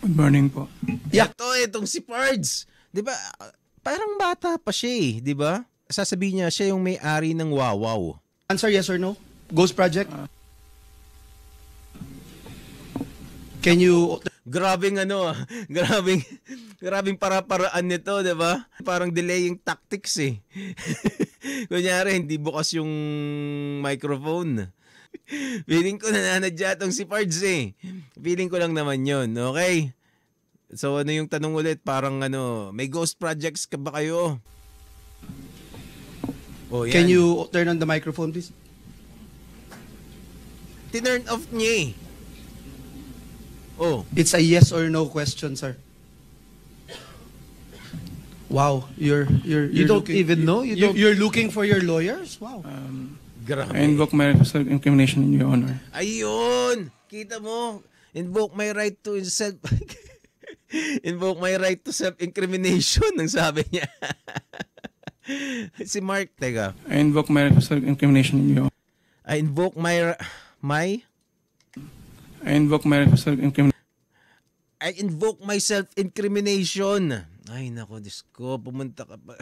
Good morning po. Yeah. Itong si Pards. Di ba? Parang bata pa siya eh. Di ba? Sasabihin niya, siya yung may-ari ng Wawaw. Answer yes or no? Ghost Project? Can you... Grabing grabing para-paraan nito, di ba? Parang delaying tactics eh. Kunyari, hindi bukas yung microphone. Feeling ko nananadya tong si Pards eh. Feeling ko lang naman yun, okay? So ano yung tanong ulit? Parang may ghost projects ka ba kayo? Oh, yan. Can you turn on the microphone, please? Tinurn off niya eh. Oh. It's a yes or no question, sir. Wow, you don't looking, even know? You're looking for your lawyers? Wow. Grabe. I invoke my right to self-incrimination in your honor. Ayun! Kita mo? Invoke my right to invoke my right to self-incrimination, ang sabi niya. Si Mark, teka. I invoke my right to self-incrimination in your honor. I invoke my... I invoke my right to self-incrimination. I invoke my self-incrimination. Ay, nako, Diyos ko, pumunta ka pa.